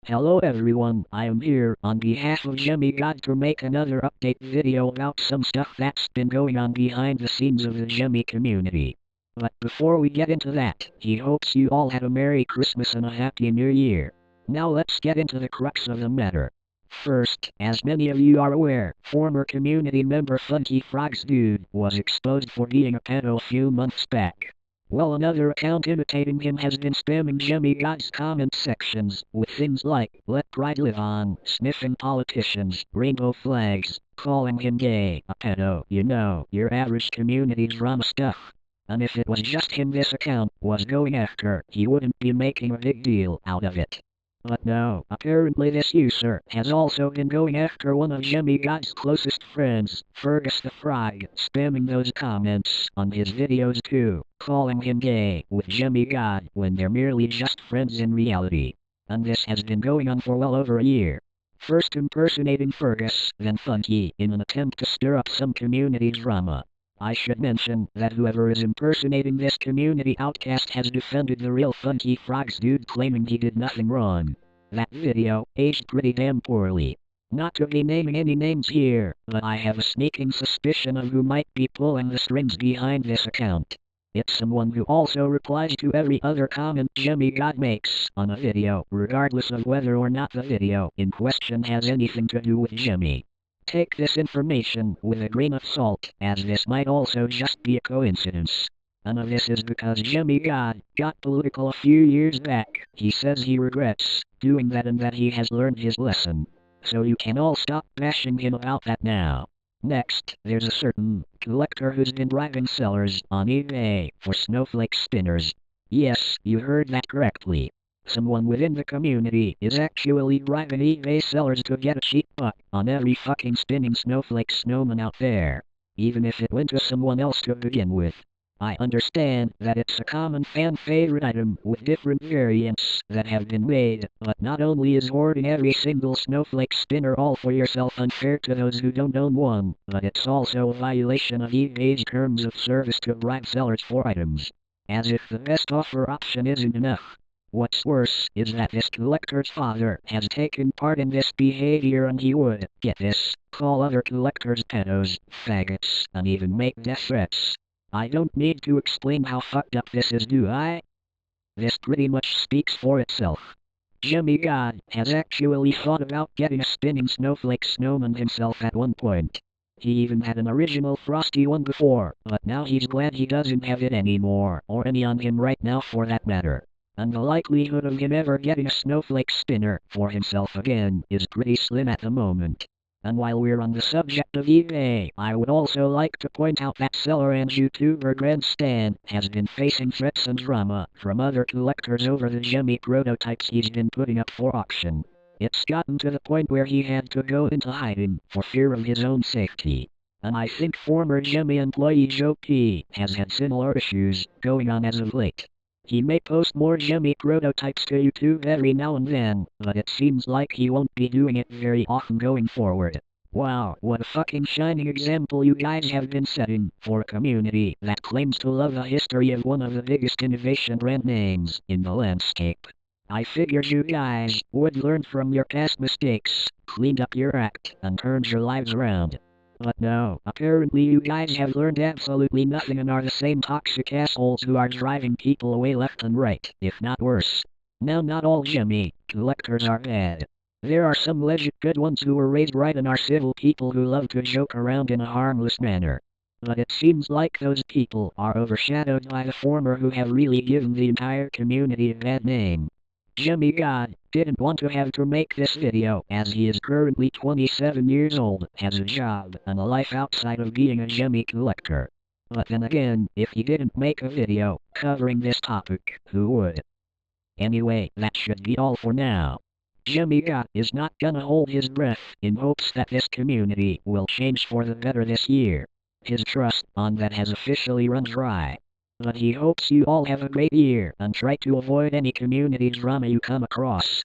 Hello everyone, I am here on behalf of Jimmy God to make another update video about some stuff that's been going on behind the scenes of the Jimmy community. But before we get into that, he hopes you all had a Merry Christmas and a Happy New Year. Now let's get into the crux of the matter. First, as many of you are aware, former community member Funky Frogz Dude was exposed for being a pedo a few months back. Well, another account imitating him has been spamming Jimmy God's comment sections with things like, let pride live on, sniffing politicians, rainbow flags, calling him gay, a pedo, your average community drama stuff. And if it was just him this account was going after, he wouldn't be making a big deal out of it. But no, apparently this user has also been going after one of Jimmy God's closest friends, Fergus the Frog, spamming those comments on his videos too, calling him gay with Jimmy God when they're merely just friends in reality. And this has been going on for well over a year. First impersonating Fergus, then Funky, in an attempt to stir up some community drama. I should mention that whoever is impersonating this community outcast has defended the real Funky Frogz Dude, claiming he did nothing wrong. That video aged pretty damn poorly. Not to be naming any names here, but I have a sneaking suspicion of who might be pulling the strings behind this account. It's someone who also replies to every other comment Jimmy God makes on a video, regardless of whether or not the video in question has anything to do with Jimmy. Take this information with a grain of salt, as this might also just be a coincidence. None of this is because Jimmy God got political a few years back. He says he regrets doing that and that he has learned his lesson. So you can all stop bashing him about that now. Next, there's a certain collector who's been bribing sellers on eBay for snowflake spinners. Yes, you heard that correctly. Someone within the community is actually bribing eBay sellers to get a cheap buck on every fucking spinning snowflake snowman out there, even if it went to someone else to begin with. I understand that it's a common fan favorite item with different variants that have been made, but not only is hoarding every single snowflake spinner all for yourself unfair to those who don't own one, but it's also a violation of eBay's terms of service to bribe sellers for items. As if the best offer option isn't enough. What's worse is that this collector's father has taken part in this behavior, and he would, get this, call other collectors pedos, faggots, and even make death threats. I don't need to explain how fucked up this is, do I? This pretty much speaks for itself. Jimmy God has actually thought about getting a spinning snowflake snowman himself at one point. He even had an original frosty one before, but now he's glad he doesn't have it anymore, or any on him right now for that matter. And the likelihood of him ever getting a snowflake spinner for himself again is pretty slim at the moment. And while we're on the subject of eBay, I would also like to point out that seller and YouTuber Grandstand has been facing threats and drama from other collectors over the Jimmy prototypes he's been putting up for auction. It's gotten to the point where he had to go into hiding for fear of his own safety. And I think former Jimmy employee Joe P has had similar issues going on as of late. He may post more Jimmy prototypes to YouTube every now and then, but it seems like he won't be doing it very often going forward. Wow, what a fucking shining example you guys have been setting for a community that claims to love the history of one of the biggest innovation brand names in the landscape. I figured you guys would learn from your past mistakes, cleaned up your act, and turned your lives around. But no, apparently you guys have learned absolutely nothing and are the same toxic assholes who are driving people away left and right, if not worse. Now, not all Jimmy collectors are bad. There are some legit good ones who were raised right and are civil people who love to joke around in a harmless manner. But it seems like those people are overshadowed by the former who have really given the entire community a bad name. Jimmy God didn't want to have to make this video, as he is currently 27 years old, has a job and a life outside of being a Jimmy collector. But then again, if he didn't make a video covering this topic, who would? Anyway, that should be all for now. Jimmy God is not gonna hold his breath in hopes that this community will change for the better this year. His trust on that has officially run dry. But he hopes you all have a great year and try to avoid any community drama you come across.